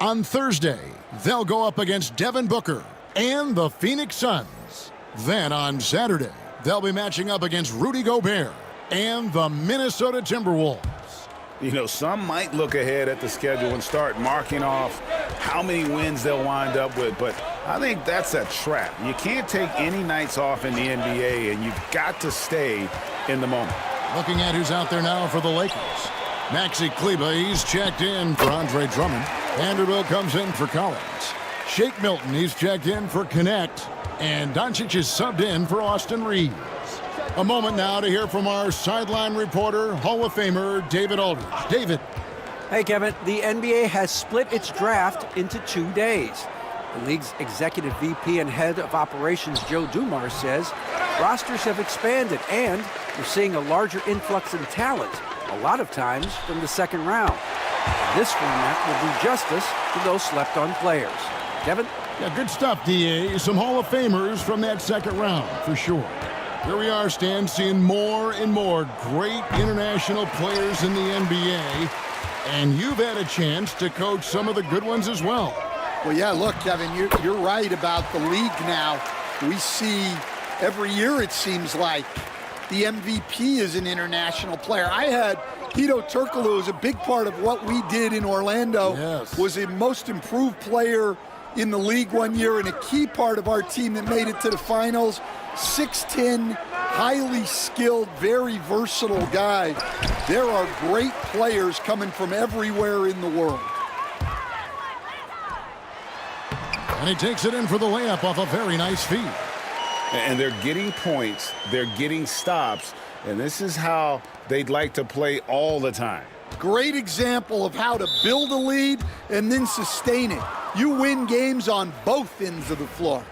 Speaker 3: On Thursday, they'll go up against Devin Booker and the Phoenix Suns. Then on Saturday, they'll be matching up against Rudy Gobert and the Minnesota Timberwolves.
Speaker 4: You know, some might look ahead at the schedule and start marking off how many wins they'll wind up with, but I think that's a trap. You can't take any nights off in the NBA, and you've got to stay in the moment.
Speaker 3: Looking at who's out there now for the Lakers. Maxi Kleber, he's checked in for Andre Drummond. Vanderbilt comes in for Collins. Shake Milton, he's checked in for Connect. And Doncic is subbed in for Austin Reeves. A moment now to hear from our sideline reporter, Hall of Famer David Aldridge. David.
Speaker 5: Hey, Kevin. The NBA has split its draft into 2 days. The league's executive VP and head of operations, Joe Dumars, says rosters have expanded and we're seeing a larger influx in talent, a lot of times from the second round. This format will do justice to those slept-on players. Kevin?
Speaker 3: Yeah, good stuff, DA. Some Hall of Famers from that second round, for sure. Here we are, Stan, seeing more and more great international players in the NBA. And you've had a chance to coach some of the good ones as well.
Speaker 6: Well, yeah, look, Kevin, you're right about the league now. We see every year, it seems like, the MVP is an international player. I had Hito Turkoglu, who was a big part of what we did in Orlando,
Speaker 3: yes.
Speaker 6: Was a most improved player in the league one year and a key part of our team that made it to the finals. 6'10", highly skilled, very versatile guy. There are great players coming from everywhere in the world.
Speaker 3: And he takes it in for the layup off a very nice feed.
Speaker 4: And they're getting points, they're getting stops, and this is how they'd like to play all the time.
Speaker 6: Great example of how to build a lead and then sustain it. You win games on both ends of the floor.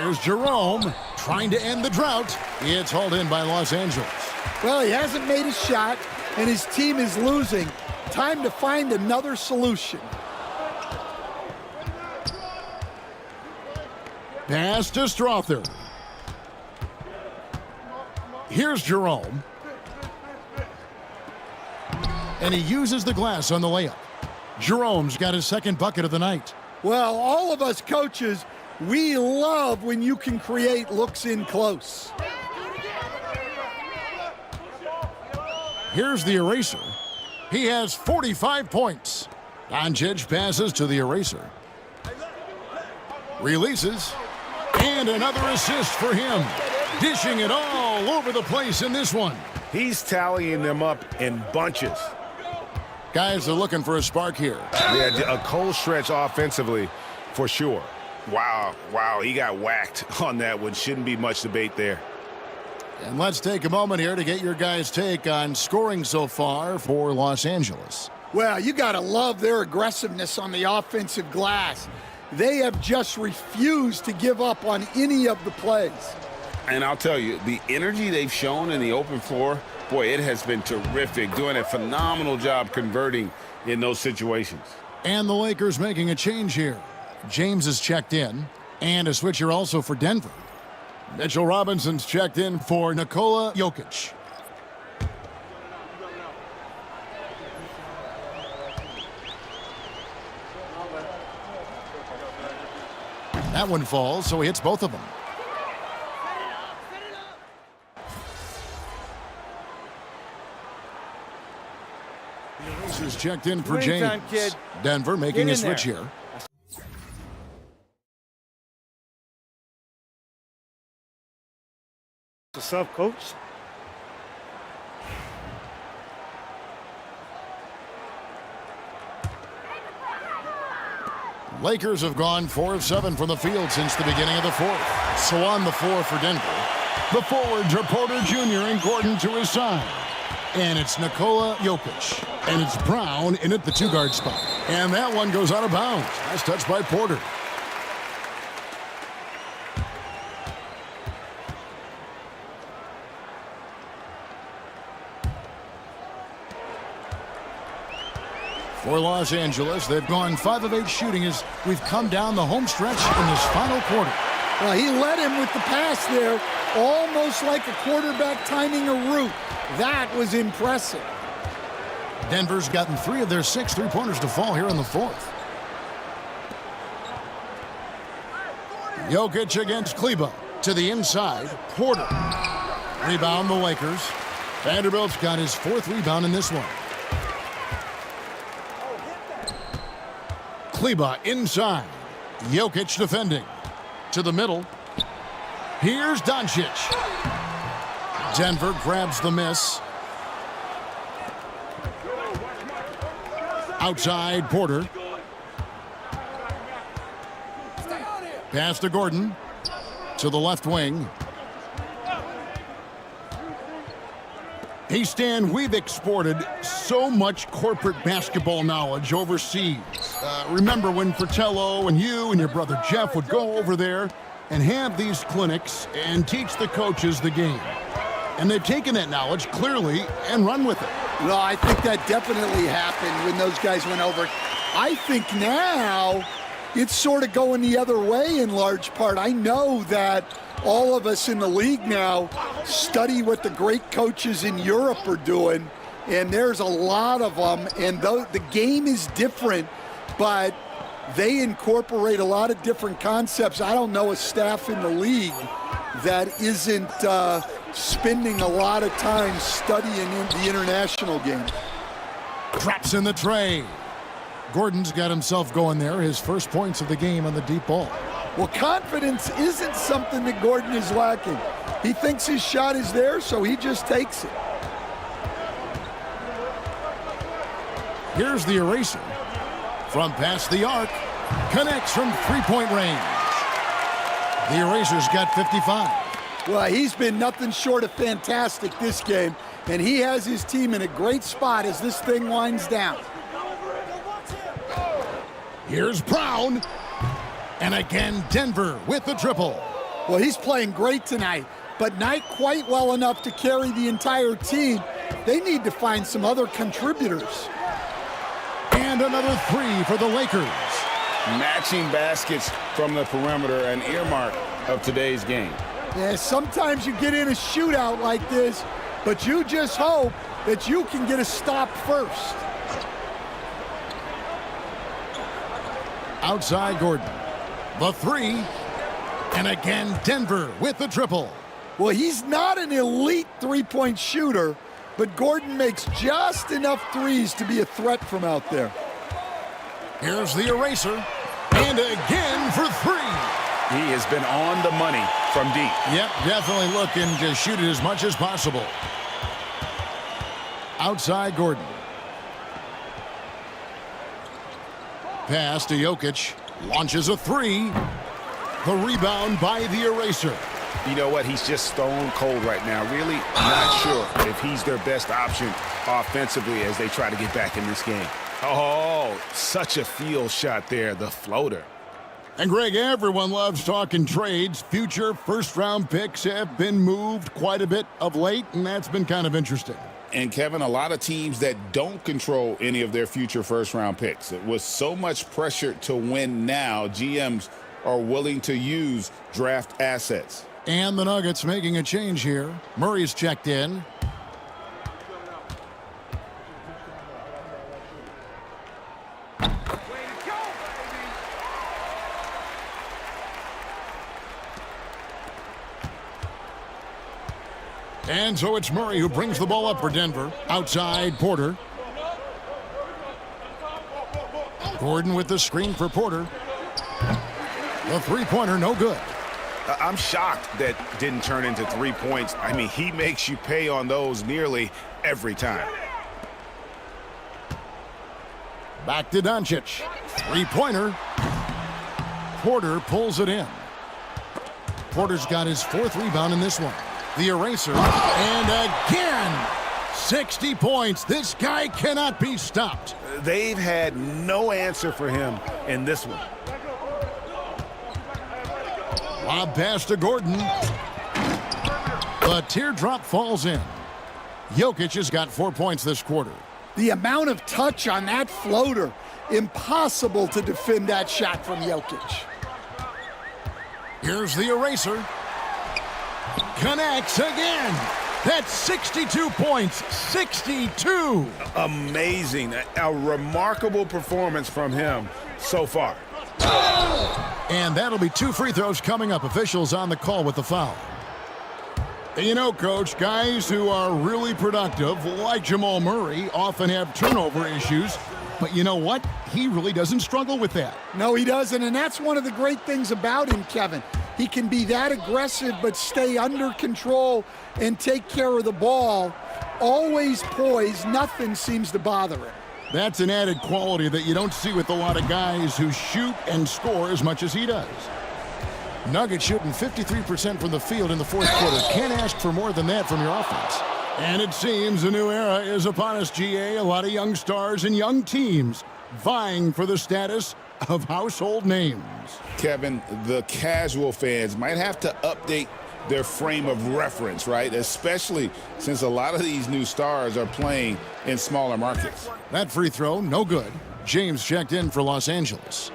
Speaker 3: Here's Jerome trying to end the drought. It's hauled in by Los Angeles.
Speaker 6: Well, he hasn't made a shot, and his team is losing. Time to find another solution.
Speaker 3: Pass to Strother. Here's Jerome. And he uses the glass on the layup. Jerome's got his second bucket of the night.
Speaker 6: Well, all of us coaches, we love when you can create looks in close.
Speaker 3: Here's the eraser. He has 45 points. Doncic passes to the eraser. Releases. And another assist for him. Dishing it all over the place in this one.
Speaker 7: He's tallying them up in bunches.
Speaker 3: Guys are looking for a spark here.
Speaker 7: Yeah, a cold stretch offensively, for sure. Wow, he got whacked on that one. Shouldn't be much debate there.
Speaker 3: And let's take a moment here to get your guys' take on scoring so far for Los Angeles.
Speaker 6: Well, you got to love their aggressiveness on the offensive glass. They have just refused to give up on any of the plays.
Speaker 4: And I'll tell you, the energy they've shown in the open floor, boy, it has been terrific. Doing a phenomenal job converting in those situations.
Speaker 3: And the Lakers making a change here. James is checked in, and a switcher also for Denver. Mitchell Robinson's checked in for Nikola Jokic. That one falls, so he hits both of them. Is checked in for James. Denver making a switch here.
Speaker 11: What's up, coach?
Speaker 3: Lakers have gone 4 of 7 from the field since the beginning of the fourth. So on the floor for Denver, the forwards are Porter Jr. and Gordon to his side. And it's Nikola Jokic. And it's Brown in at the two-guard spot. And that one goes out of bounds. Nice touch by Porter. For Los Angeles, they've gone 5 of 8 shooting as we've come down the home stretch in this final quarter.
Speaker 6: Well, he led him with the pass there, almost like a quarterback timing a route. That was impressive.
Speaker 3: Denver's gotten 3 of their 6 three-pointers to fall here in the fourth. Jokic against Kleba to the inside. Porter. Rebound the Lakers. Vanderbilt's got his 4th rebound in this one. Kleba inside. Jokic defending. To the middle. Here's Doncic. Denver grabs the miss. Outside, Porter. Pass to Gordon. To the left wing. Hey, Stan, we've exported so much corporate basketball knowledge overseas. Remember when Fratello and you and your brother Jeff would go over there and have these clinics and teach the coaches the game. And they've taken that knowledge clearly and run with it.
Speaker 6: Well, I think that definitely happened when those guys went over. I think now it's sort of going the other way in large part. I know that all of us in the league now study what the great coaches in Europe are doing, and there's a lot of them, and the game is different, but they incorporate a lot of different concepts. I don't know a staff in the league that isn't spending a lot of time studying the international game.
Speaker 3: Drops in the tray. Gordon's got himself going there, his first points of the game on the deep ball.
Speaker 6: Well, confidence isn't something that Gordon is lacking. He thinks his shot is there, so he just takes it.
Speaker 3: Here's the eraser. From past the arc, connects from three-point range. The eraser's got 55.
Speaker 6: Well, he's been nothing short of fantastic this game, and he has his team in a great spot as this thing winds down.
Speaker 3: Here's Brown. And again, Denver with the triple.
Speaker 6: Well, he's playing great tonight, but not quite well enough to carry the entire team. They need to find some other contributors.
Speaker 3: And another three for the Lakers.
Speaker 4: Matching baskets from the perimeter, an earmark of today's game.
Speaker 6: Yeah, sometimes you get in a shootout like this, but you just hope that you can get a stop first.
Speaker 3: Outside Gordon. The three. And again, Denver with the triple.
Speaker 6: Well, he's not an elite three-point shooter, but Gordon makes just enough threes to be a threat from out there.
Speaker 3: Here's the eraser. And again for three.
Speaker 4: He has been on the money from deep.
Speaker 3: Yep, definitely looking to shoot it as much as possible. Outside Gordon. Pass to Jokic. Launches a three. The rebound by the eraser.
Speaker 4: You know what? He's just stone cold right now. Really not sure if he's their best option offensively as they try to get back in this game. Oh, such a field shot there, the floater.
Speaker 3: And Greg, everyone loves talking trades. Future first-round picks have been moved quite a bit of late, and that's been kind of interesting.
Speaker 4: And Kevin, a lot of teams that don't control any of their future first-round picks. With so much pressure to win now, GMs are willing to use draft assets.
Speaker 3: And the Nuggets making a change here. Murray's checked in. And so it's Murray who brings the ball up for Denver. Outside Porter. Gordon with the screen for Porter. The three-pointer no good.
Speaker 7: I'm shocked that didn't turn into 3 points. I mean, he makes you pay on those nearly every time.
Speaker 3: Back to Doncic. Three-pointer. Porter pulls it in. Porter's got his fourth rebound in this one. The eraser. And again, 60 points. This guy cannot be stopped.
Speaker 7: They've had no answer for him in this one.
Speaker 3: Lob pass to Gordon. The teardrop falls in. Jokic has got 4 points this quarter.
Speaker 6: The amount of touch on that floater, impossible to defend that shot from Jokic.
Speaker 3: Here's the eraser. Connects again. That's 62 points. 62.
Speaker 7: Amazing. A remarkable performance from him so far.
Speaker 3: And that'll be 2 free throws coming up. Officials on the call with the foul. You know, Coach, guys who are really productive, like Jamal Murray, often have turnover issues. But you know what? He really doesn't struggle with that.
Speaker 6: No, he doesn't, and that's one of the great things about him, Kevin. He can be that aggressive but stay under control and take care of the ball. Always poised. Nothing seems to bother him.
Speaker 3: That's an added quality that you don't see with a lot of guys who shoot and score as much as he does. Nuggets shooting 53% from the field in the fourth quarter. Can't ask for more than that from your offense. And it seems a new era is upon us, GA. A lot of young stars and young teams vying for the status of household names.
Speaker 4: Kevin, the casual fans might have to update their frame of reference, right? Especially since a lot of these new stars are playing in smaller markets.
Speaker 3: That free throw, no good. James checked in for Los Angeles.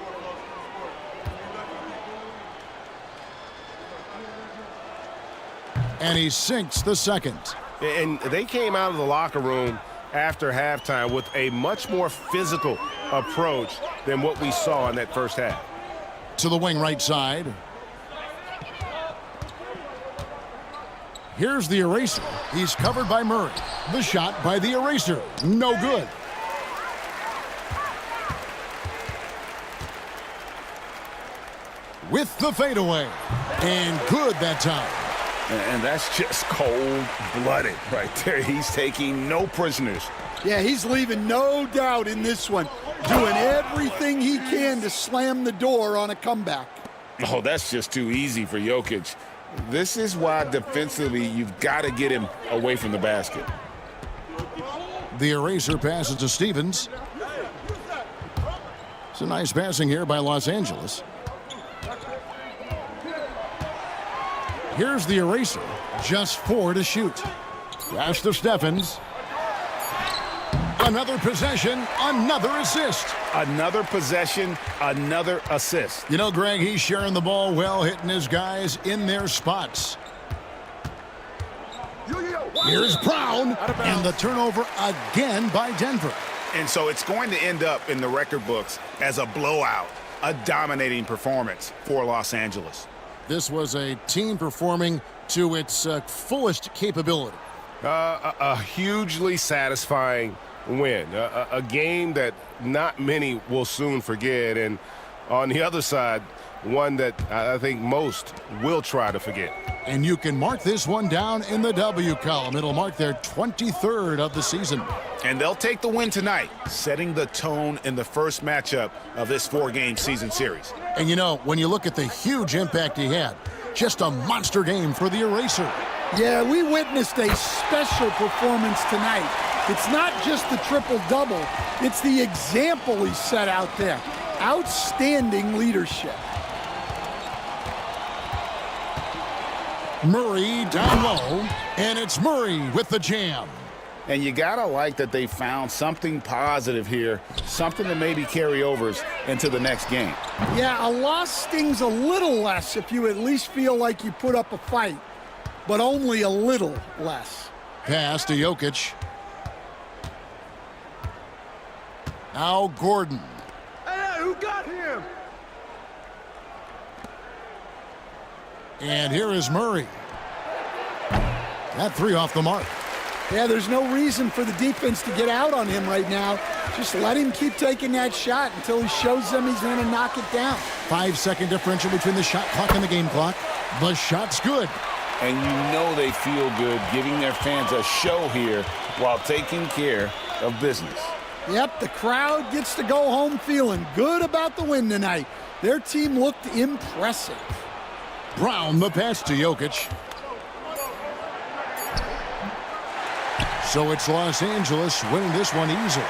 Speaker 3: And he sinks the second.
Speaker 7: And they came out of the locker room after halftime with a much more physical approach than what we saw in that first half.
Speaker 3: To the wing right side. Here's the eraser. He's covered by Murray. The shot by the eraser. No good. With the fadeaway. And good that time.
Speaker 4: And that's just cold-blooded right there. He's taking no prisoners.
Speaker 6: Yeah, he's leaving no doubt in this one. Doing everything he can to slam the door on a comeback.
Speaker 4: Oh, that's just too easy for Jokic. This is why defensively you've got to get him away from the basket.
Speaker 3: The eraser passes to Stevens. It's a nice passing here by Los Angeles. Here's the eraser. Just 4 to shoot. Pass to Steffens. Another possession, another assist.
Speaker 4: Another possession, another assist.
Speaker 3: You know, Greg, he's sharing the ball well, hitting his guys in their spots. Here's Brown, and the turnover again by Denver.
Speaker 4: And so it's going to end up in the record books as a blowout, a dominating performance for Los Angeles.
Speaker 3: This was a team performing to its fullest capability.
Speaker 7: A hugely satisfying win, a game that not many will soon forget, and on the other side, one that I think most will try to forget.
Speaker 3: And you can mark this one down in the W column. It'll mark their 23rd of the season.
Speaker 4: And they'll take the win tonight, setting the tone in the first matchup of this 4-game season series.
Speaker 3: And you know, when you look at the huge impact he had, just a monster game for the eraser.
Speaker 6: Yeah, we witnessed a special performance tonight. It's not just the triple-double, it's the example he set out there. Outstanding leadership.
Speaker 3: Murray down low, and it's Murray with the jam.
Speaker 4: And you gotta like that they found something positive here, something that maybe carry overs into the next game.
Speaker 6: Yeah, a loss stings a little less if you at least feel like you put up a fight, but only a little less.
Speaker 3: Pass to Jokic. Now Gordon.
Speaker 11: Hey, who got him?
Speaker 3: And here is Murray. That 3 off the mark.
Speaker 6: Yeah, there's no reason for the defense to get out on him right now. Just let him keep taking that shot until he shows them he's going to knock it down.
Speaker 3: 5-second differential between the shot clock and the game clock. The shot's good.
Speaker 4: And you know they feel good giving their fans a show here while taking care of business.
Speaker 6: Yep, the crowd gets to go home feeling good about the win tonight. Their team looked impressive.
Speaker 3: Brown, the pass to Jokic. So it's Los Angeles winning this one easily.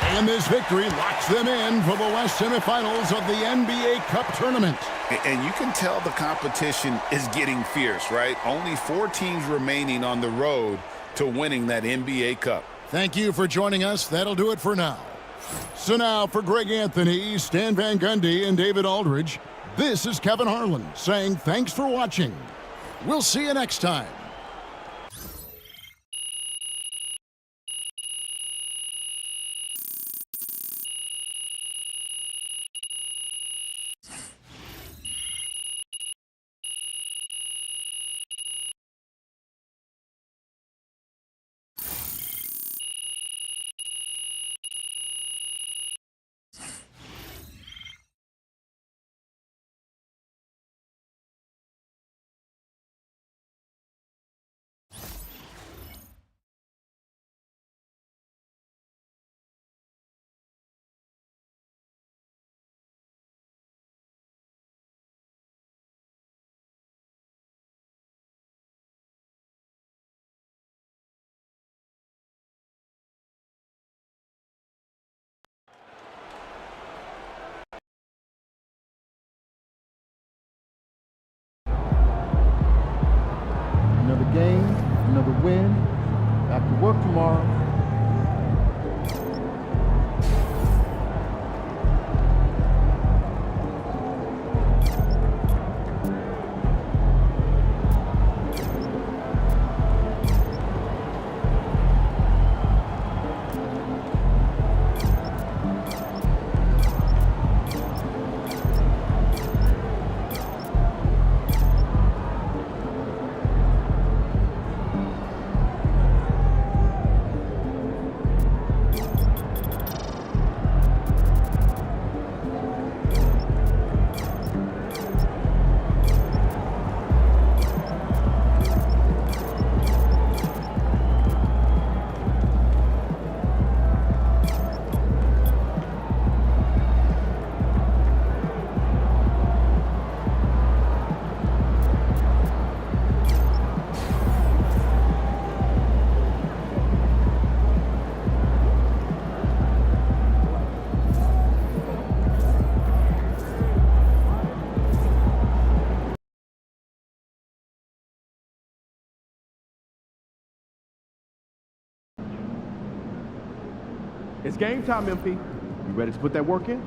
Speaker 3: And this victory locks them in for the West semifinals of the NBA Cup tournament.
Speaker 4: And you can tell the competition is getting fierce, right? Only 4 teams remaining on the road to winning that NBA Cup.
Speaker 3: Thank you for joining us. That'll do it for now. So now for Greg Anthony, Stan Van Gundy, and David Aldridge, this is Kevin Harlan saying thanks for watching. We'll see you next time.
Speaker 2: Another game, another win. Back to work tomorrow.
Speaker 11: It's game time, MP. You ready to put that work in?